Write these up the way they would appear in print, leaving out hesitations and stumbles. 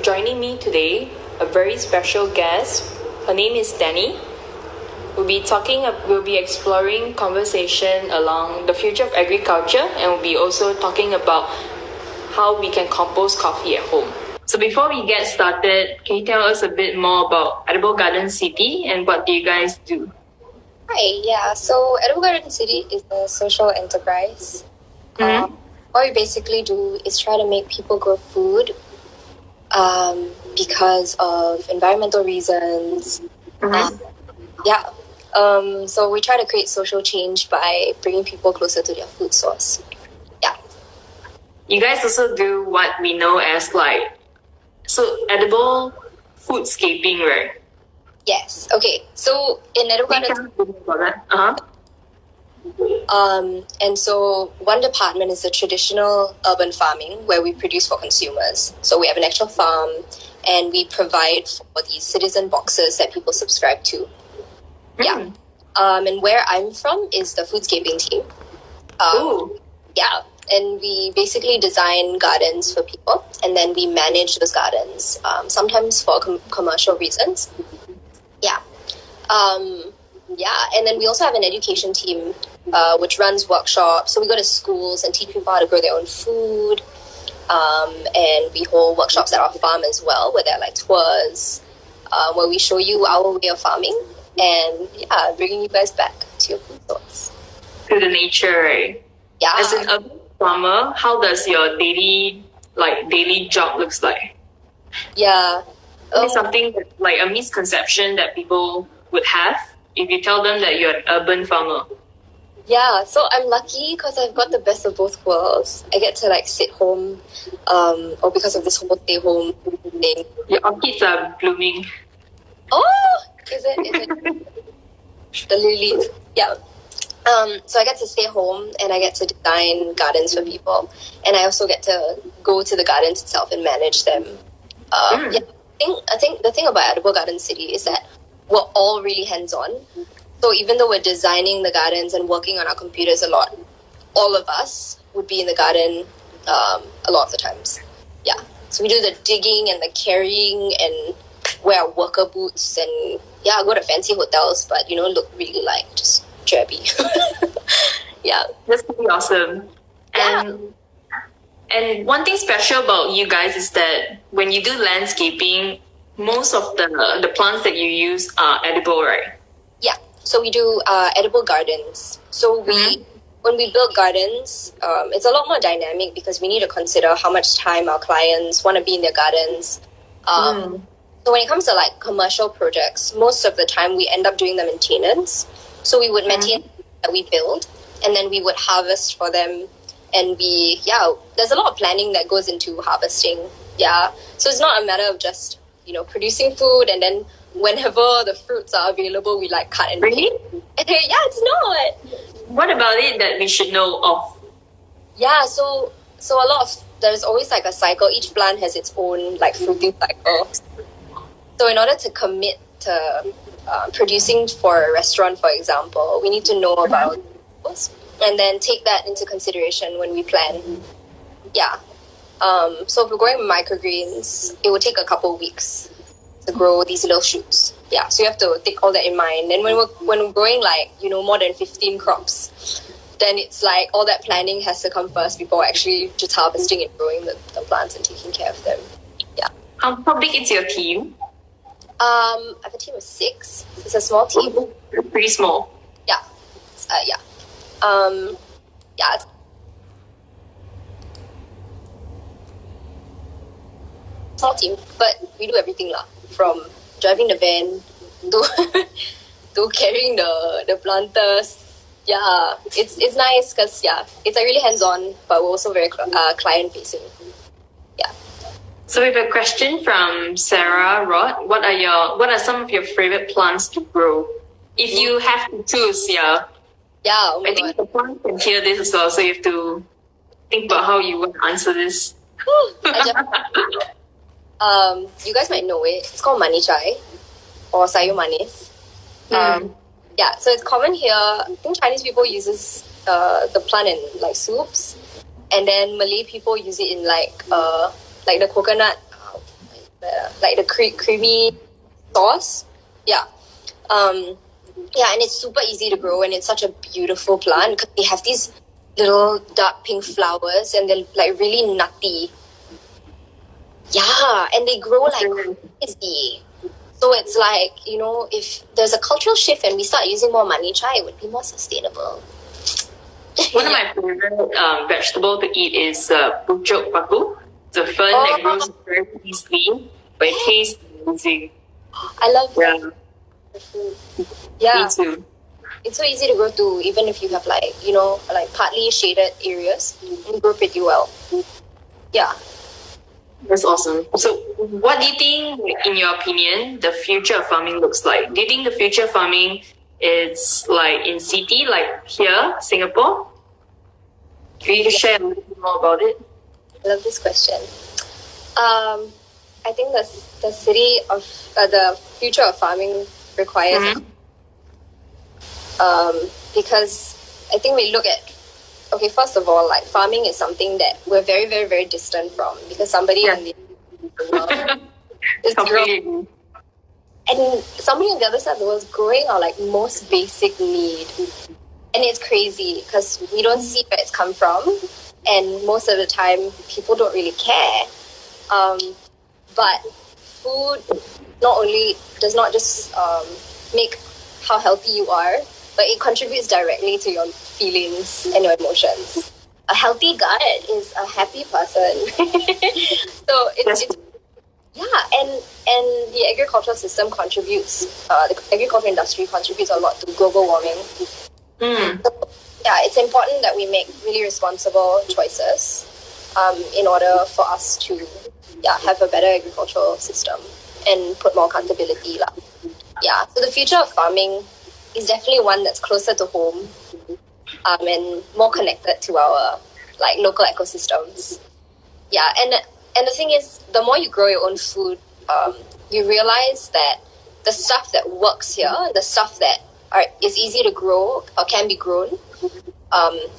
joining me today, a very special guest. Her name is Danny. We'll be exploring conversation along the future of agriculture, and we'll be also talking about how we can compost coffee at home. So before we get started, can you tell us a bit more about Edible Garden City and what do you guys do? Hi, yeah. So Edible Garden City is a social enterprise. What we basically do is try to make people grow food because of environmental reasons. So we try to create social change by bringing people closer to their food source. Yeah. You guys also do what we know as edible foodscaping, right? Yes. Okay. So in Edible Garden, and so one department is the traditional urban farming where we produce for consumers. So we have an actual farm and we provide for these citizen boxes that people subscribe to. Yeah. And where I'm from is the Foodscaping team. Yeah. And we basically design gardens for people and then we manage those gardens, sometimes for commercial reasons. Yeah. And then we also have an education team which runs workshops. So we go to schools and teach people how to grow their own food. And we hold workshops at our farm as well, where there are tours where we show you our way of farming and bringing you guys back to your food source. To the nature, right? Yeah. As an urban farmer, how does your daily job looks like? Yeah. It's something like a misconception that people would have if you tell them that you're an urban farmer. Yeah, so I'm lucky because I've got the best of both worlds. I get to sit home, or because of this whole stay home thing. Your orchids are blooming. Oh, is it? The lilies. Yeah. So I get to stay home and I get to design gardens for people, and I also get to go to the gardens itself and manage them. I think the thing about Edible Garden City is that we're all really hands-on. So even though we're designing the gardens and working on our computers a lot, all of us would be in the garden a lot of the times. Yeah. So we do the digging and the carrying and wear our worker boots and go to fancy hotels, but look really just drabby. Yeah. That's pretty awesome. And one thing special about you guys is that when you do landscaping, most of the plants that you use are edible, right? Yeah. So we do edible gardens. So when we build gardens, it's a lot more dynamic because we need to consider how much time our clients want to be in their gardens. So when it comes to commercial projects, most of the time we end up doing the maintenance. So we would maintain that we build and then we would harvest for them. And there's a lot of planning that goes into harvesting. Yeah. So it's not a matter of just, producing food and then whenever the fruits are available, we cut and really? Pick. Yeah, it's not. What about it that we should know of? Yeah, so there's always a cycle. Each plant has its own fruiting cycle. So in order to commit to producing for a restaurant, for example, we need to know about those and then take that into consideration when we plan. Yeah. So if we're growing microgreens, it would take a couple of weeks to grow these little shoots. Yeah, so you have to take all that in mind. And when we're growing more than 15 crops, then it's all that planning has to come first before actually just harvesting and growing the plants and taking care of them. Yeah. How big is your team? I have a team of 6. It's a small team. Pretty small. Yeah. It's small team, but we do everything from driving the van to carrying the planters. Yeah, it's nice because it's really hands-on, but we're also very client-facing. Yeah. So we have a question from Sarah Rod. What are some of your favorite plants to grow? If you have to choose, Yeah. Oh my I think God. the plants can hear this as well, so you have to think about how you want to answer this. You guys might know it. It's called mani chai or sayo manis. So it's common here. I think Chinese people uses the plant in soups, and then Malay people use it in the coconut. like the creamy sauce. Yeah. Yeah, and it's super easy to grow, and it's such a beautiful plant because they have these little dark pink flowers, and they're like really nutty. Yeah, and they grow like crazy. So it's like, if there's a cultural shift and we start using more manicha, it would be more sustainable. One of my favorite vegetable to eat is pucuk paku. It's a fern that grows very easily, but it tastes amazing. I love that. Yeah. Me too. It's so easy to grow too, even if you have like partly shaded areas, you grow pretty well. Yeah. That's awesome. So what do you think, in your opinion, the future of farming looks like? Do you think the future of farming is like in city, like here, Singapore? Can you share a little bit more about it? I love this question. I think the city of the future of farming requires because I think we look at, okay, first of all, like farming is something that we're very, very, very distant from because somebody on the world is growing, and somebody on the other side of the world is growing our like most basic need, and it's crazy because we don't see where it's come from, and most of the time people don't really care. But food does not just make how healthy you are, but it contributes directly to your feelings and your emotions. A healthy gut is a happy person. So it's and the agricultural system contributes. The agricultural industry contributes a lot to global warming. So, yeah, it's important that we make really responsible choices in order for us to have a better agricultural system and put more accountability. Yeah, so the future of farming is definitely one that's closer to home and more connected to our like local ecosystems. Yeah, and the thing is, the more you grow your own food, you realize that the stuff that works here, the stuff that is easy to grow or can be grown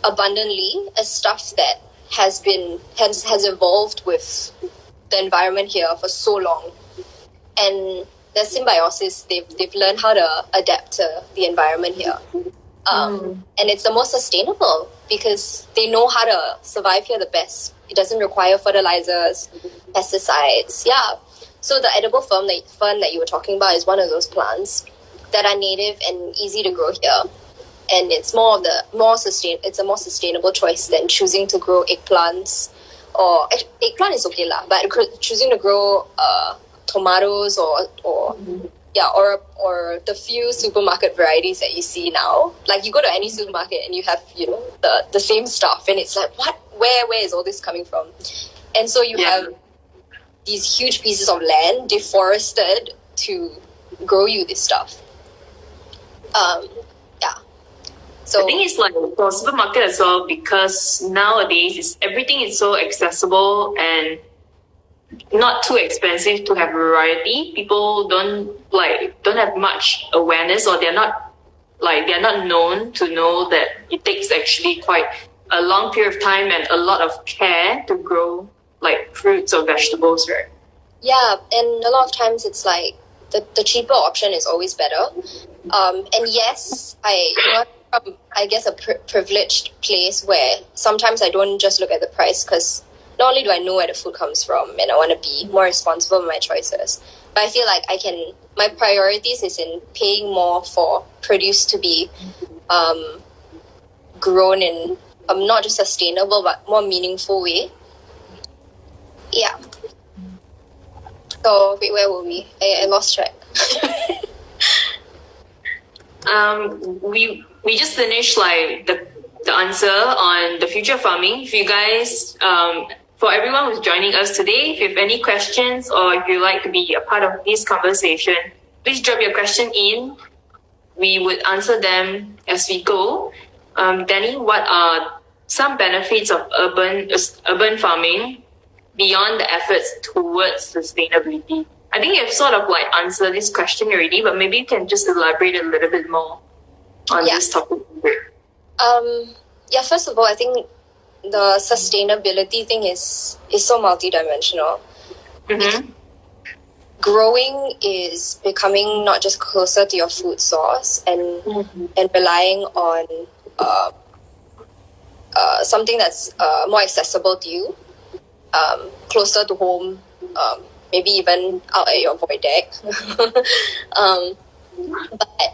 abundantly, is stuff that has evolved with the environment here for so long, and there's symbiosis. They've learned how to adapt to the environment here, and it's the most sustainable because they know how to survive here the best. It doesn't require fertilizers, pesticides. Yeah, so the edible fern that you were talking about is one of those plants that are native and easy to grow here, and it's it's a more sustainable choice than choosing to grow eggplants. Or eggplant is okay lah, but choosing to grow tomatoes or the few supermarket varieties that you see now. Like you go to any supermarket and you have the same stuff, and it's like, what? Where is all this coming from? And so you have these huge pieces of land deforested to grow you this stuff. So I think it's like for supermarket as well, because nowadays everything is so accessible and not too expensive to have variety. People don't have much awareness, or they're not known to know that it takes actually quite a long period of time and a lot of care to grow like fruits or vegetables, right? Yeah, and a lot of times it's like the cheaper option is always better. And yes, I guess a privileged place where sometimes I don't just look at the price, because not only do I know where the food comes from and I want to be more responsible in my choices, but I feel like my priorities is in paying more for produce to be grown in not just sustainable but more meaningful way. Yeah. So wait, where were we? I lost track. We just finished like the answer on the future of farming. If you guys, for everyone who's joining us today, if you have any questions or if you'd like to be a part of this conversation, please drop your question in. We would answer them as we go. Danny, what are some benefits of urban farming beyond the efforts towards sustainability? I think you've sort of like answered this question already, but maybe you can just elaborate a little bit more on this topic. First of all, I think the sustainability thing is so multidimensional. growing is becoming not just closer to your food source and relying on something that's more accessible to you, closer to home, maybe even out at your void deck. But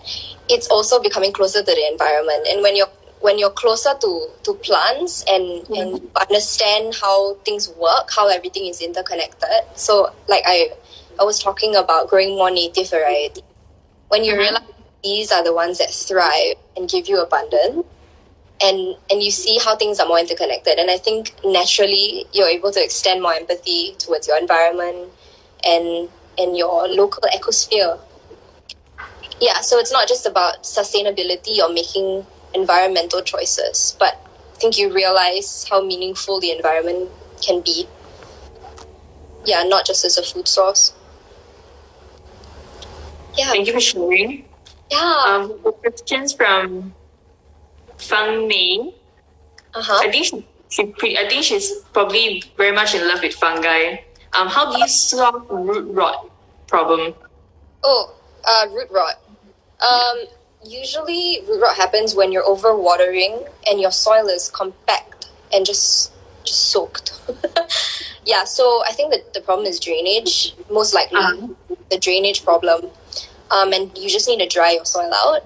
it's also becoming closer to the environment. And when you're closer to plants and understand how things work, how everything is interconnected. So like I was talking about growing more native variety. When you realize these are the ones that thrive and give you abundance, and you see how things are more interconnected. And I think naturally you're able to extend more empathy towards your environment and your local ecosphere. Yeah, so it's not just about sustainability or making environmental choices, but I think you realize how meaningful the environment can be. Yeah, not just as a food source. Yeah. Thank you for sharing. Yeah. Questions from Fang Mei. I think I think she's probably very much in love with fungi. How do you solve root rot problem? Root rot. Usually root rot happens when you're overwatering and your soil is compact and just soaked. Yeah, so I think that the problem is drainage, most likely the drainage problem. And you just need to dry your soil out.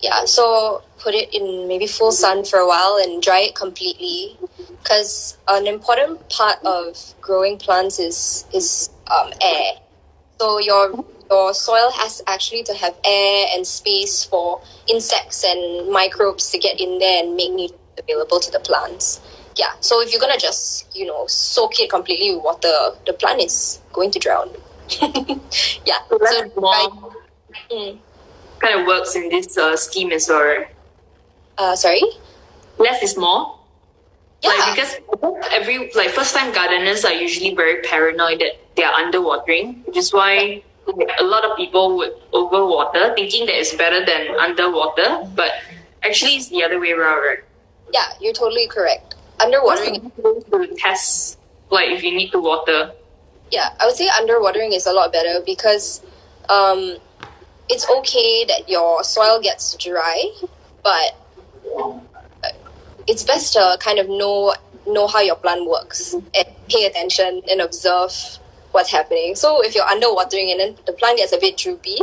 Yeah, so put it in maybe full sun for a while and dry it completely. Because an important part of growing plants is air. So your soil has actually to have air and space for insects and microbes to get in there and make nutrients available to the plants. Yeah, so if you're gonna just soak it completely with water, the plant is going to drown. Yeah, so kind of works in this scheme as well, right? Sorry? Less is more. Yeah. Because first time gardeners are usually very paranoid that they are underwatering, which is why a lot of people would overwater, thinking that it's better than underwater, but actually it's the other way around, right? Yeah, you're totally correct. Underwatering to test if you need to water. Yeah, I would say underwatering is a lot better because it's okay that your soil gets dry, but it's best to kind of know how your plant works and pay attention and observe what's happening. So if you're underwatering and then the plant gets a bit droopy,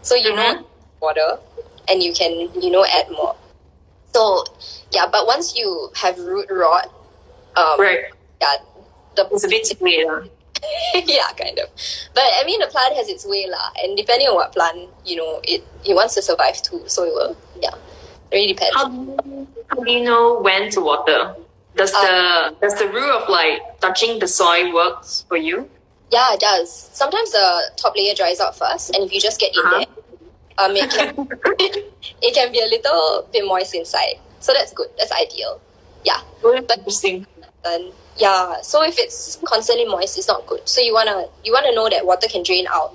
so you know water and you can add more. So yeah, but once you have root rot, right? Yeah, it's a bit weird. Yeah, kind of. But I mean, the plant has its way lah, and depending on what plant, it wants to survive too. So it will, yeah, it really depends. How do you know when to water? Does the rule of touching the soil works for you? Yeah, it does. Sometimes the top layer dries out first, and if you just get in there, it can be a little bit moist inside. So that's good. That's ideal. Yeah. But interesting. Yeah. So if it's constantly moist, it's not good. So you wanna know that water can drain out.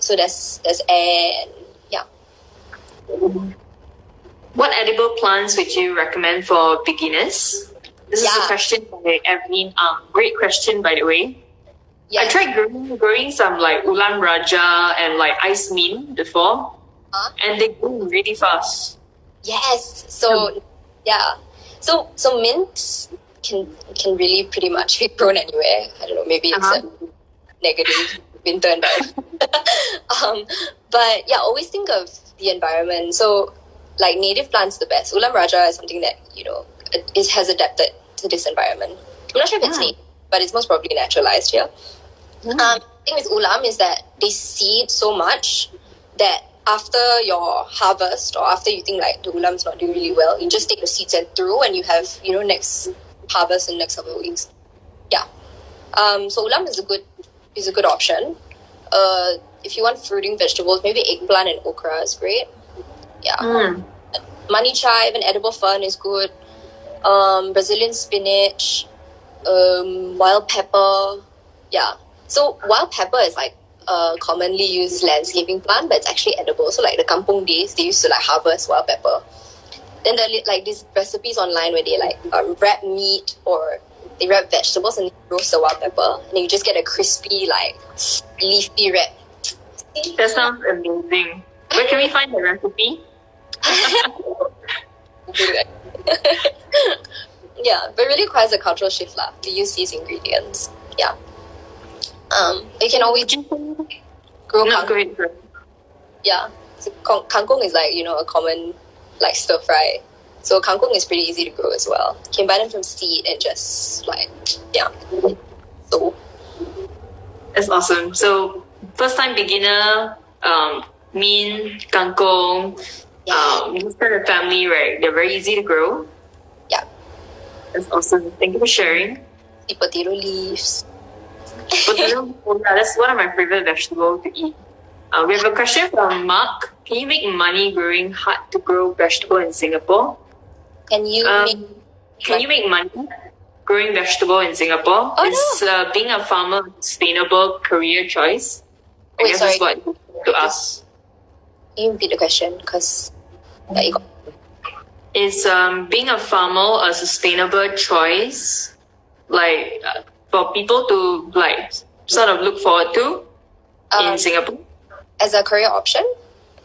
So there's air and yeah. What edible plants would you recommend for beginners? This is a question by Evelyn. Great question, by the way. Yeah. I tried growing some Ulan Raja and ice mint before, and they grow really fast. Yes. So yeah. So mint can really pretty much be grown anywhere. I don't know. Maybe it's a negative been turned out. But yeah, always think of the environment. So native plants the best. Ulam Raja is something that it has adapted to this environment. I'm not sure if it's native, but it's most probably naturalized here. The thing with ulam is that they seed so much that after your harvest or after you think the ulam's not doing really well, you just take the seeds and throw, and you have next harvest in the next couple of weeks. Yeah. So ulam is a good option. If you want fruiting vegetables, maybe eggplant and okra is great. Yeah. Money chive and edible fern is good. Brazilian spinach, wild pepper. Yeah. So wild pepper is commonly used landscaping plant, but it's actually edible. So the kampung days, they used to harvest wild pepper. Then there are these recipes online where they wrap meat or they wrap vegetables and they roast the wild pepper, and you just get a crispy, like, leafy wrap. That sounds amazing. Where can we find the recipe? Yeah, but it really requires a cultural shift lah to use these ingredients. Yeah. You can always grow kangkong. Yeah. So kangkong is like, a common like stir fry. So kangkong is pretty easy to grow as well. You can buy them from seed and just like, yeah. So that's awesome. So first time beginner, Min, kangkong, this kind of family, right? They're very easy to grow. Yeah. That's awesome. Thank you for sharing. The potato leaves. Potato, that's one of my favorite vegetables to eat. We have a question from Mark. Can you make money growing hard to grow vegetable in Singapore? Can you make money growing vegetable in Singapore? Is being a farmer a sustainable career choice? I guess that's what to ask. Can you repeat the question? Because is being a farmer a sustainable choice? Like for people to like sort of look forward to in Singapore? As a career option?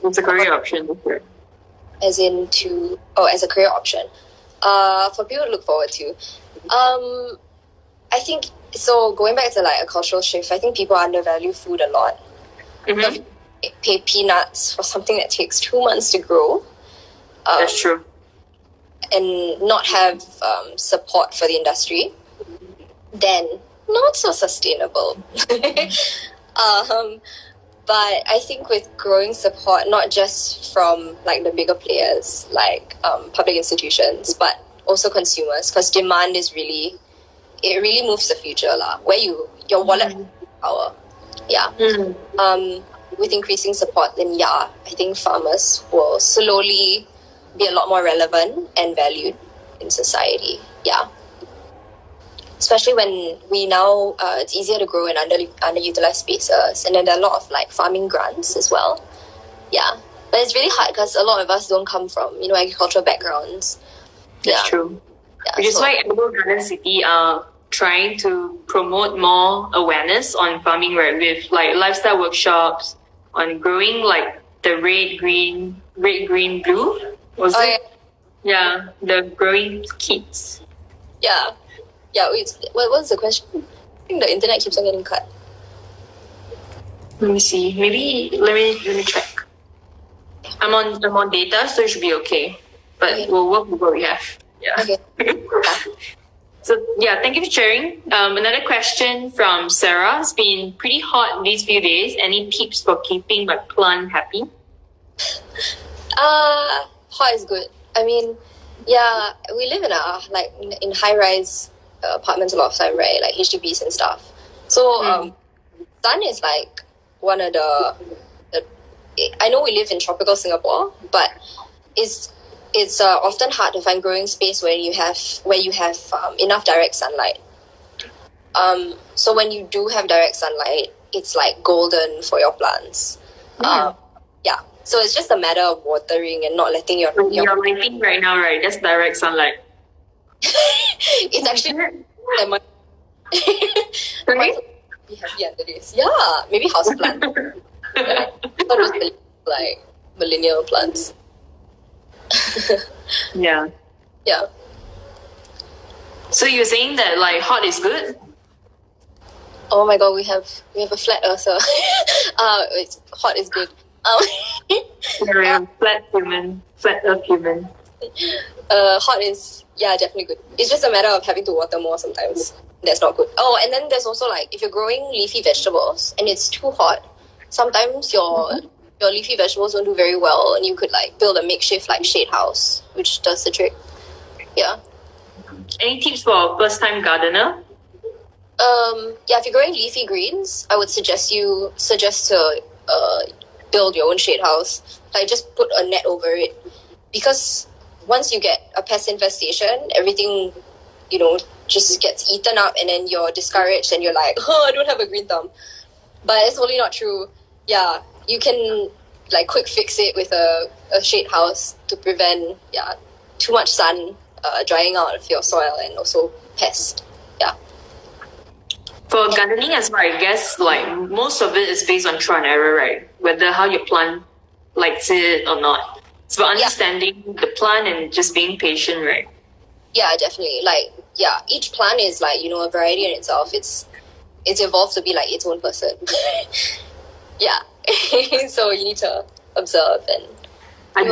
It's a career option. As a career option. For people to look forward to. I think, so going back to like a cultural shift, I think people undervalue food a lot. Mm-hmm. Pay peanuts for something that takes 2 months to grow. That's true. And not have support for the industry, then not so sustainable. But I think with growing support, not just from like the bigger players, like public institutions, but also consumers, because demand is really moves the future lah. Where your wallet power, yeah. With increasing support, then I think farmers will slowly be a lot more relevant and valued in society. Yeah. Especially when we now, it's easier to grow in underutilized spaces, and then there are a lot of like farming grants as well. Yeah, but it's really hard because a lot of us don't come from agricultural backgrounds. That's true. Yeah, which is why Edible Garden City are trying to promote more awareness on farming, right? With like lifestyle workshops on growing like the red, green, blue. Was it? Yeah, the growing kits. Yeah. Yeah, wait, what was the question? I think the internet keeps on getting cut. Let me see. Maybe let me check. I'm on data, so it should be okay. But we'll work with what we have. Yeah. Okay. So thank you for sharing. Another question from Sarah. It's been pretty hot these few days. Any tips for keeping my plant happy? Hot is good. I mean, yeah, we live in high-rise apartments a lot of time, right? Like HDBs and stuff. So sun is like one of the I know we live in tropical Singapore, but it's often hard to find growing space where you have enough direct sunlight. So when you do have direct sunlight, it's like golden for your plants. So it's just a matter of watering and not letting your lighting right now, right? That's direct sunlight. It's actually be happy under this. Yeah, maybe house plant. Not those like millennial plants. Yeah. So you're saying that like hot is good? Oh my god, we have a flat earther. Hot is good. Flat earth human. Hot is definitely good. It's just a matter of having to water more sometimes. That's not good. Oh, and then there's also like if you're growing leafy vegetables and it's too hot, sometimes your leafy vegetables don't do very well, and you could like build a makeshift like shade house, which does the trick. Yeah. Any tips for a first time gardener? If you're growing leafy greens, I would suggest to build your own shade house. Like just put a net over it, because once you get a pest infestation, everything just gets eaten up, and then you're discouraged and you're like, oh, I don't have a green thumb. But it's totally not true. Yeah, you can like quick fix it with a shade house to prevent too much sun drying out of your soil and also pest. Yeah. For gardening as well, I guess like most of it is based on trial and error, right? Whether how your plant likes it or not. It's about understanding the plant and just being patient, right? Yeah, definitely. Like, yeah, each plant is like, a variety in itself. It's evolved to be like its own person. Yeah. So you need to observe and I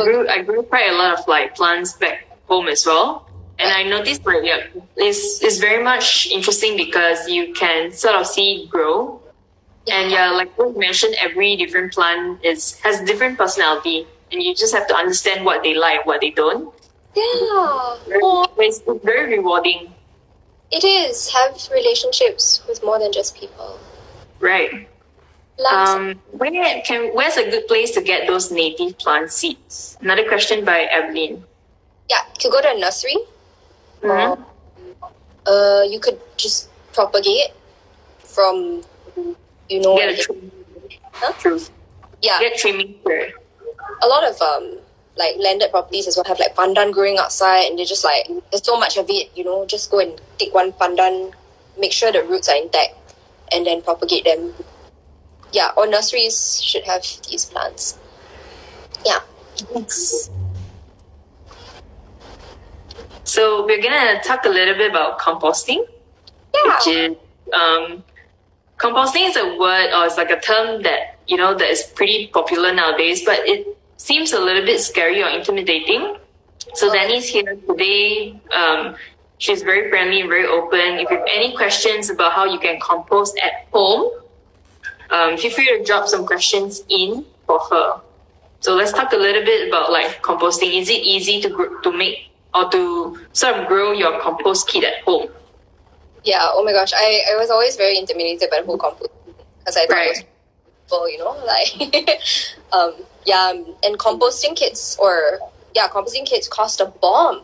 grew quite a lot of like plants back home as well. And I noticed like it's very much interesting because you can sort of see it grow. And like you mentioned, every different plant has different personality, and you just have to understand what they like, what they don't. Yeah. It's very rewarding. It is. Have relationships with more than just people. Right. Where's a good place to get those native plant seeds? Another question by Evelyn. Yeah, you could go to a nursery. Mm-hmm. You could just propagate from, Get a trim. Huh? Yeah. Get trimming first. A lot of like landed properties as well have like pandan growing outside, and they're just like, there's so much of it, just go and take one pandan, make sure the roots are intact, and then propagate them. Yeah, or nurseries should have these plants. Yeah. So we're gonna talk a little bit about composting. Yeah. Which is composting is a word, or it's like a term that that is pretty popular nowadays, but it seems a little bit scary or intimidating. So Danny's here today. She's very friendly and very open. If you have any questions about how you can compost at home, feel free to drop some questions in for her. So let's talk a little bit about like composting. Is it easy to make or to sort of grow your compost kit at home? Yeah, oh my gosh, I was always very intimidated by the whole compost because I thought it was people, and composting kits cost a bomb.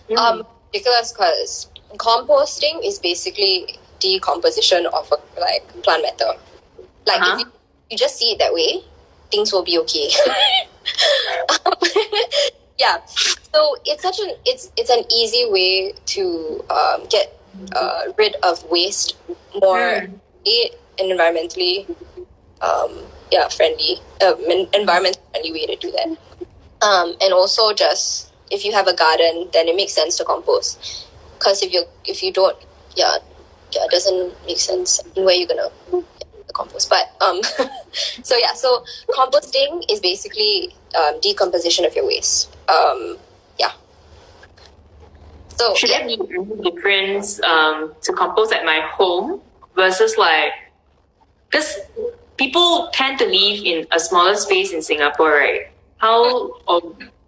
Ridiculous, because composting is basically decomposition of a plant matter. Like if you just see it that way, things will be okay. Yeah, so it's an easy way to get rid of waste more and environmentally friendly, environment friendly way to do that. And also, just if you have a garden, then it makes sense to compost, because if you don't, it doesn't make sense where you're gonna get the compost. But so composting is basically decomposition of your waste. So should there be any difference to compost at my home versus because people tend to live in a smaller space in Singapore, right? How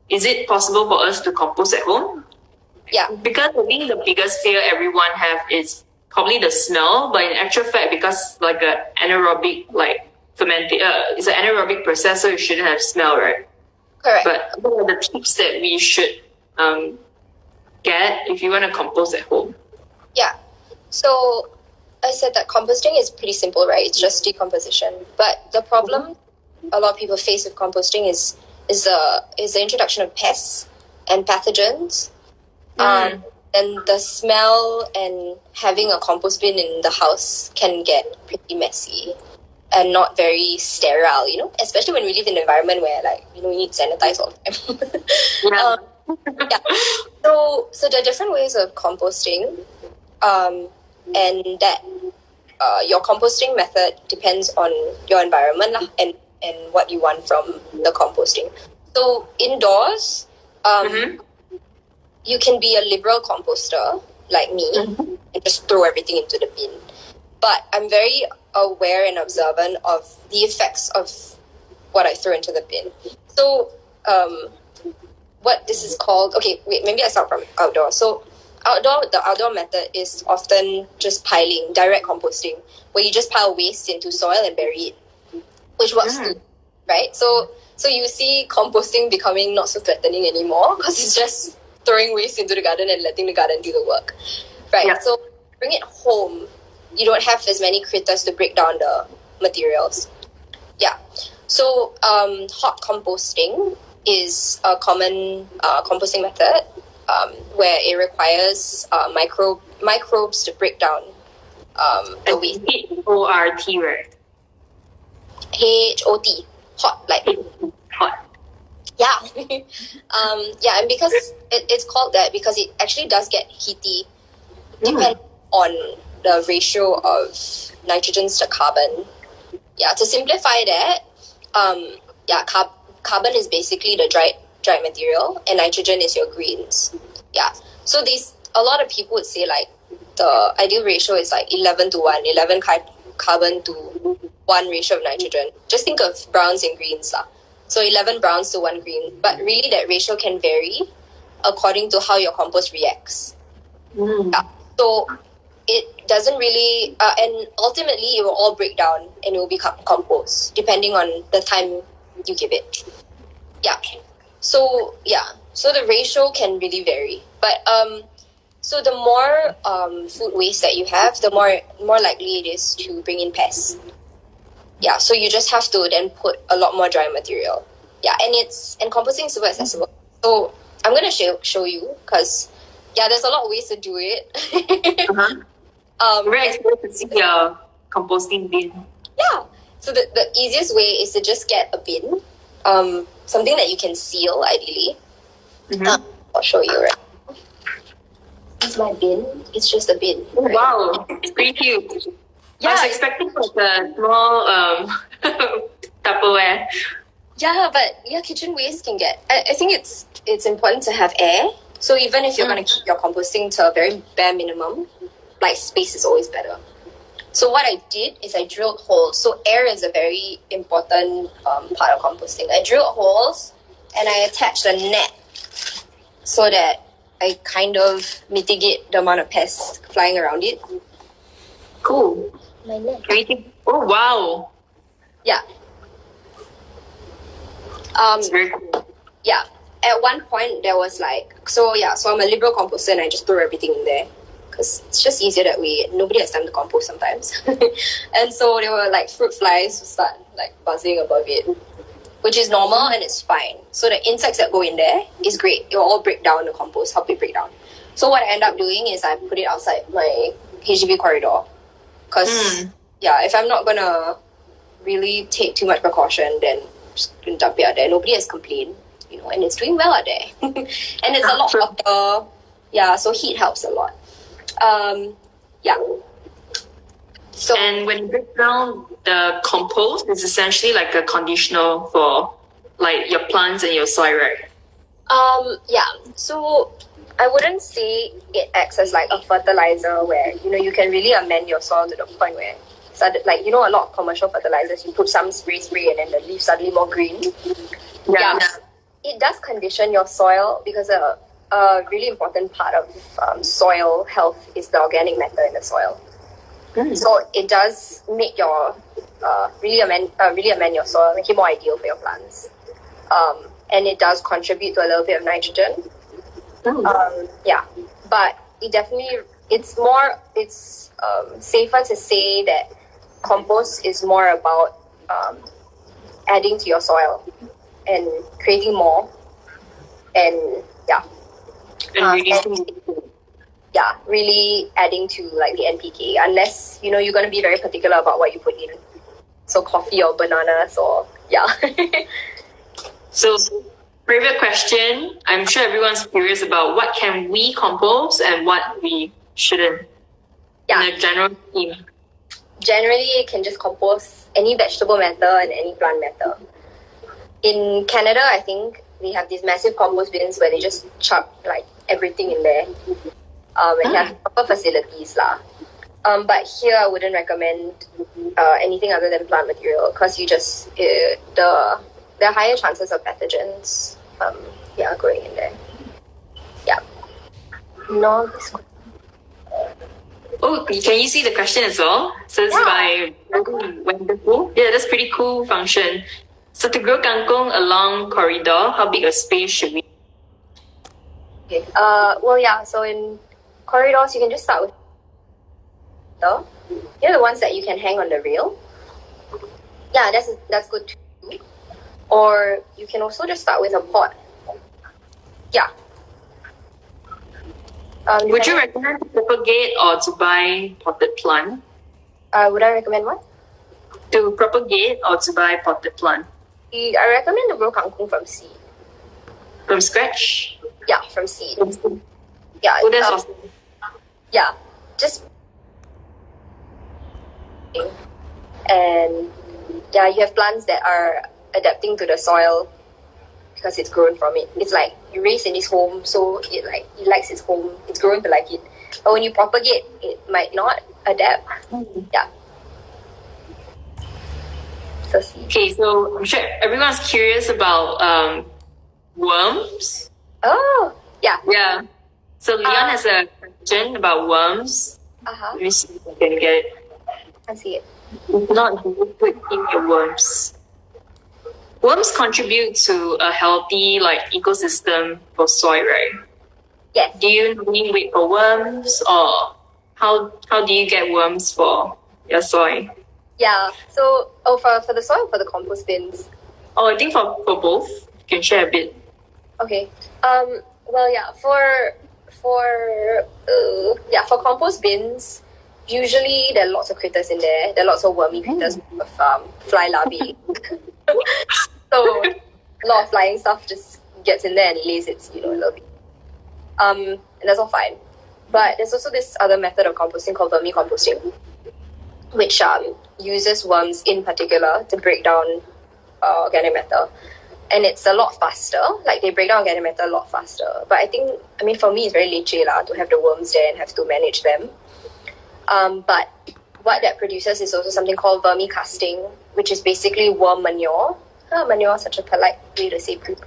is it possible for us to compost at home? Yeah, because I think the biggest fear everyone have is probably the smell, but in actual fact, because like a anaerobic it's an anaerobic process, so it shouldn't have smell, right? correct. But what are the tips that we should get if you want to compost at home? Yeah. So I said that composting is pretty simple, right? It's just decomposition. But the problem a lot of people face with composting is the introduction of pests and pathogens. And the smell and having a compost bin in the house can get pretty messy and not very sterile, especially when we live in an environment where we need to sanitize all the time. Yeah. So there are different ways of composting, and that your composting method depends on your environment and what you want from the composting. So indoors, you can be a liberal composter like me and just throw everything into the bin. But I'm very aware and observant of the effects of what I throw into the bin. So what this is called, okay, wait, maybe I start from outdoor. So the outdoor method is often just piling, direct composting, where you just pile waste into soil and bury it, which works too, right? So you see composting becoming not so threatening anymore because it's just throwing waste into the garden and letting the garden do the work, right? Yeah. So bring it home, you don't have as many critters to break down the materials. Yeah. So hot composting is a common composting method where it requires microbes to break down the waste. HORT, right? HOT, hot, like Hot. yeah. Yeah, and because it's called that because it actually does get heaty depending on the ratio of nitrogens to carbon. Yeah, to simplify that, carbon is basically the dried material, and nitrogen is your greens. Yeah, so a lot of people would say like the ideal ratio is like 11 to 1, 11 carbon to 1 ratio of nitrogen. Just think of browns and greens lah. So 11 browns to 1 green, but really that ratio can vary according to how your compost reacts. Yeah. So it doesn't really, and ultimately it will all break down and it will become compost depending on the time you give it. Yeah. So the ratio can really vary. But so the more food waste that you have, the more likely it is to bring in pests. Yeah, so you just have to then put a lot more dry material. Yeah, and composting is super accessible. So I'm gonna show you because there's a lot of ways to do it. Very excited to see your composting bin. Yeah. So the easiest way is to just get a bin, something that you can seal ideally. I'll show you right. It's my bin. It's just a bin. Oh, wow, it's pretty cute. Yeah, I was expecting like a small Tupperware. Yeah, but kitchen waste can get. I think it's important to have air. So even if you're going to keep your composting to a very bare minimum, like space is always better. So what I did is I drilled holes. So air is a very important part of composting. I drilled holes and I attached a net so that I kind of mitigate the amount of pests flying around it. Cool. My net. Oh, wow. Yeah. It's very cool. Yeah. At one point, there was so I'm a liberal composter and I just throw everything in there because it's just easier that way. Nobody has time to compost sometimes. And so there were fruit flies who start buzzing above it, which is normal and it's fine. So the insects that go in there is great. It will all break down the compost, help it break down. So what I end up doing is I put it outside my HDB corridor because, if I'm not going to really take too much precaution, then just dump it out there. Nobody has complained, and it's doing well out there. And it's a lot hotter. Yeah, so heat helps a lot. So, and when you break down the compost, it's essentially like a conditioner for your plants and your soil, right? So I wouldn't say it acts as a fertilizer where you can really amend your soil to the point where a lot of commercial fertilizers, you put some spray and then the leaves suddenly more green. Yeah. It does condition your soil because a really important part of soil health is the organic matter in the soil. So it does make your really amend your soil, make it more ideal for your plants. And it does contribute to a little bit of nitrogen. But it's safer to say that compost is more about adding to your soil and creating more and really adding to the NPK, unless you're going to be very particular about what you put in, so coffee or bananas or So favorite question, I'm sure everyone's curious about what can we compost and what we shouldn't in a general scheme. Generally, it can just compost any vegetable matter and any plant matter. In Canada, I think they have these massive compost bins where they just chuck everything in there. And they have proper facilities lah. But here I wouldn't recommend anything other than plant material because there are higher chances of pathogens growing in there. Yeah. No. Oh, can you see the question as well? So it's by Wonderful. Yeah, that's pretty cool function. So to grow kangkong along corridor, how big a space should we? Okay. So in corridors, you can just start with the ones that you can hang on the rail. Yeah, that's good too. Or you can also just start with a pot. Yeah. Would you recommend to propagate or to buy potted plant? Would I recommend what? To propagate or to buy potted plant? I recommend to grow kangkung from seed. From scratch? Yeah, from seed. Yeah. Oh, that's awesome. Yeah, just and yeah, you have plants that are adapting to the soil because it's grown from it. It's like you raise in its home, so it likes its home. It's grown to like it. But when you propagate, it might not adapt. Yeah. So see. Okay, so I'm sure everyone's curious about worms. Oh, yeah. Yeah. So Leon has a question about worms. Let me see if I can get it. I see it. If not, you put in your worms. Worms contribute to a healthy ecosystem for soil, right? Yes. Do you normally wait for worms, or how do you get worms for your soil? Yeah. So, for the soil, for the compost bins. Oh, I think for both. You can share a bit. Okay. Well, yeah. For compost bins, usually there are lots of critters in there. There are lots of wormy critters with fly larvae. So a lot of flying stuff just gets in there and lays its a little bit. And that's all fine. But there's also this other method of composting called vermicomposting, which uses worms in particular to break down organic matter. And it's a lot faster. Like, they break down organic matter a lot faster. But for me, it's very leceh to have the worms there and have to manage them. But what that produces is also something called vermicasting, which is basically worm manure. Manure is such a polite way to say poop.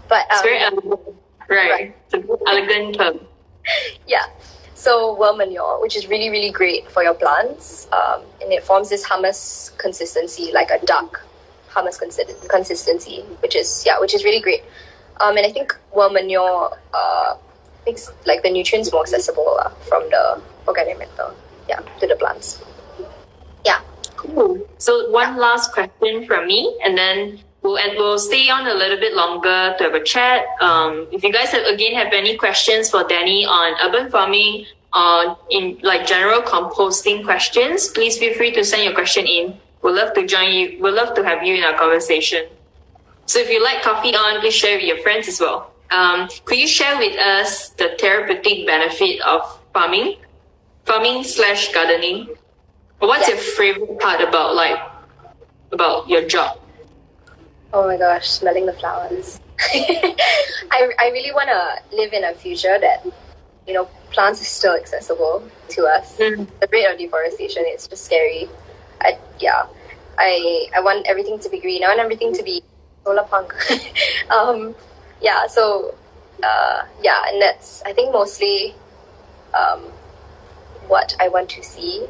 But it's very elegant. Right. It's an elegant term. Yeah. So worm manure, which is really, really great for your plants. And it forms this hummus consistency, like a duck hummus consistency, which is really great. And I think worm manure makes the nutrients more accessible from the organic matter, to the plants. Yeah. Cool. So one last question from me, and then we'll stay on a little bit longer to have a chat. If you guys have any questions for Danny on urban farming, in general composting questions, please feel free to send your question in. We'd love to join you. We'd love to have you in our conversation. So if you like Coffee On, please share with your friends as well. Could you share with us the therapeutic benefit of farming/gardening? What's your favorite part about your job? Oh my gosh, smelling the flowers. I really want to live in a future that, plants are still accessible to us. The rate of deforestation is just scary. I want everything to be green. I want everything to be solar punk. And that's, I think, mostly what I want to see.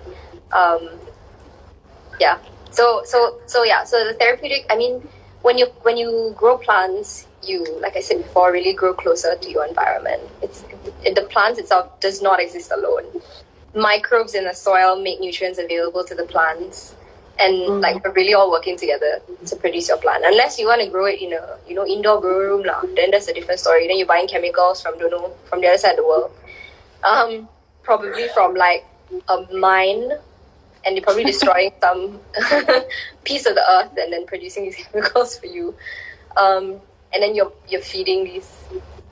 So the therapeutic, when you grow plants, you, like I said before, really grow closer to your environment. The plant itself does not exist alone. Microbes in the soil make nutrients available to the plants, and we're really all working together to produce your plant. Unless you want to grow it in a indoor grow room then that's a different story. Then you're buying chemicals from the other side of the world, probably from a mine, and you're probably destroying some piece of the earth and then producing these chemicals for you. And then you're feeding these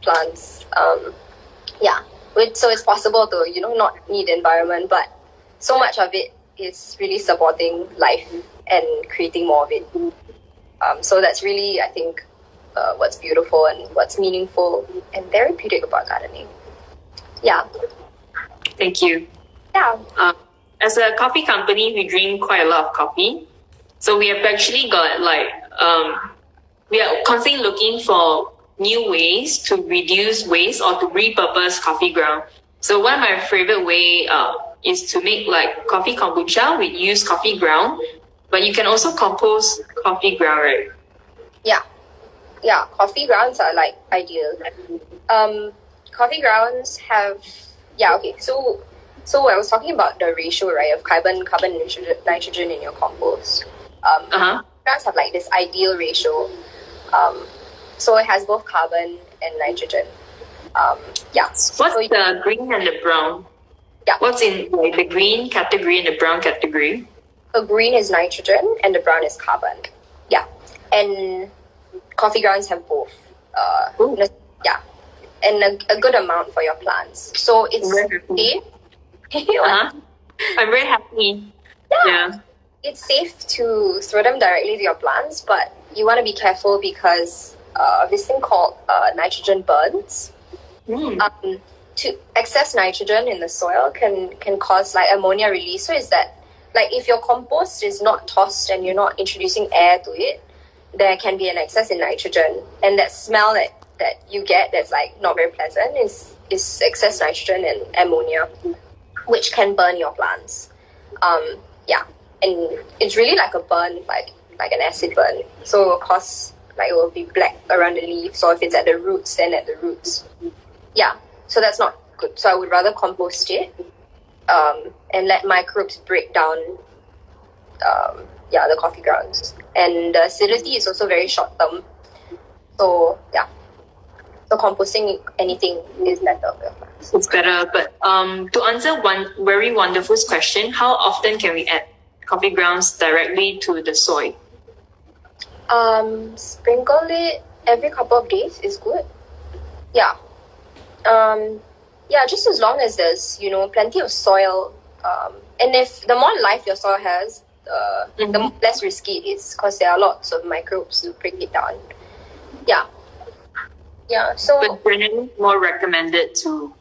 plants. So it's possible to, not need the environment, but so much of it is really supporting life and creating more of it. So that's really, I think, what's beautiful and what's meaningful and therapeutic about gardening. Yeah. Thank you. Yeah. As a coffee company, we drink quite a lot of coffee. So we have actually got we are constantly looking for new ways to reduce waste or to repurpose coffee ground. So one of my favorite way is to make coffee kombucha with used coffee ground, but you can also compost coffee ground, right? Yeah, coffee grounds are ideal. Coffee grounds have So I was talking about the ratio, right, of carbon, nitrogen in your compost. Grounds have this ideal ratio. So it has both carbon and nitrogen. Yeah. What's the green and the brown? Yeah. What's in like the green category and the brown category? The green is nitrogen and the brown is carbon. Yeah. And coffee grounds have both. Yeah. And a good amount for your plants. So it's safe. I'm very happy. Yeah. It's safe to throw them directly to your plants, but you want to be careful because this thing called nitrogen burns. To excess nitrogen in the soil can cause like ammonia release. So is that like if your compost is not tossed and you're not introducing air to it, there can be an excess in nitrogen, and that smell that you get that's like not very pleasant is excess nitrogen and ammonia, which can burn your plants. Yeah, and it's really like a burn, like an acid burn. So it will cause like it will be black around the leaves, or if it's at the roots, then at the roots. Yeah, so that's not good. So I would rather compost it and let microbes break down the coffee grounds. And the acidity is also very short term. So yeah. So composting anything is better for your plants. It's better, but to answer one very wonderful question, how often can we add coffee grounds directly to the soil? Sprinkle it every couple of days is good. Yeah. Just as long as there's, plenty of soil. And if the more life your soil has, the less risky it is because there are lots of microbes to break it down. Yeah. Yeah. So but generally more recommended to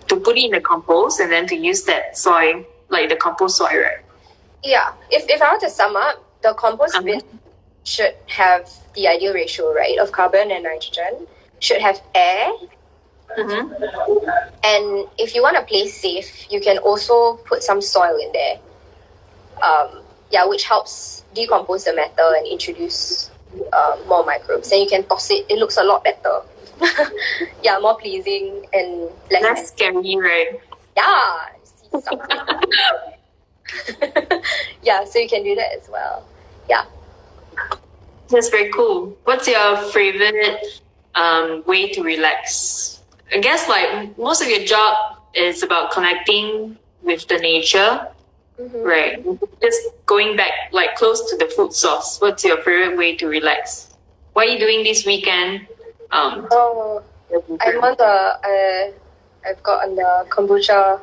put it in the compost and then to use that soil, like the compost soil, right? Yeah. If I were to sum up, the compost bin should have the ideal ratio, right, of carbon and nitrogen, should have air. And if you want to play safe, you can also put some soil in there. Which helps decompose the matter and introduce more microbes. And you can toss it. It looks a lot better. More pleasing and less scary, right? Yeah. See something. So you can do that as well. Yeah. That's very cool. What's your favorite way to relax? I guess like most of your job is about connecting with the nature, right? Just going back like close to the food source. What's your favorite way to relax? What are you doing this weekend? I'm on I've got on the kombucha.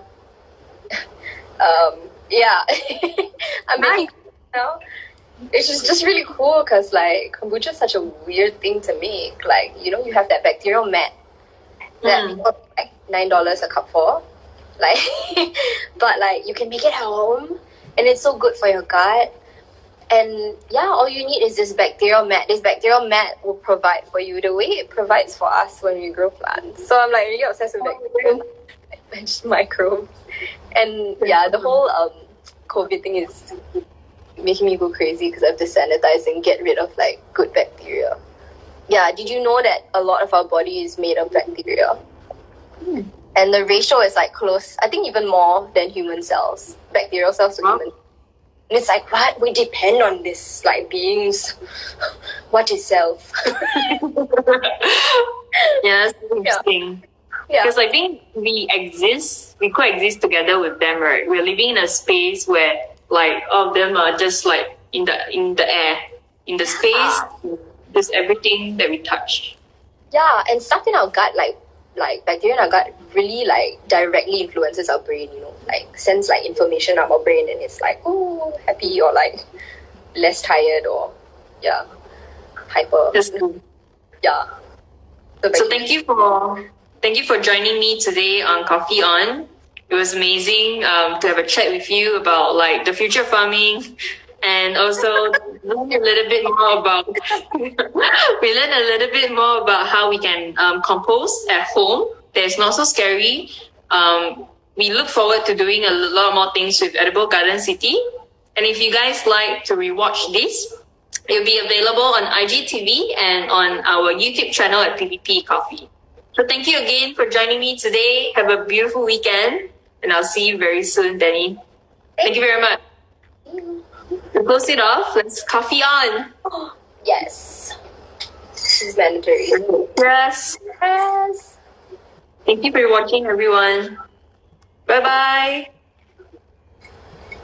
I'm making now. It's just really cool because like kombucha is such a weird thing to make. Like, you have that bacterial mat that people like $9 a cup for. Like but like you can make it at home and it's so good for your gut. And all you need is this bacterial mat. This bacterial mat will provide for you the way it provides for us when we grow plants. So I'm like really obsessed with bacteria and just microbes. And the whole COVID thing is making me go crazy because I have to sanitize and get rid of like good bacteria. Yeah, did you know that a lot of our body is made of bacteria? And the ratio is like close, I think even more than human cells, bacterial cells to human. And it's like, what? We depend on this, like beings. What is self? That's interesting. Because I think we coexist together with them, right? We're living in a space where like all of them are just like in the air, in the space, just everything that we touch. Yeah, and stuff in our gut, like bacteria in our gut really like directly influences our brain, like sends like information up our brain and it's like, oh, happy or like less tired or hyper. That's cool. Yeah. So thank you for joining me today on Coffee On. It was amazing to have a chat with you about like the future of farming and also learn a little bit more about how we can compost at home. That's not so scary. We look forward to doing a lot more things with Edible Garden City. And if you guys like to rewatch this, it'll be available on IGTV and on our YouTube channel at PPP Coffee. So thank you again for joining me today. Have a beautiful weekend. And I'll see you very soon, Danny. Thank you very much. To close it off, let's coffee on. Yes. This is mandatory. Yes. Yes. Thank you for watching, everyone. Bye bye.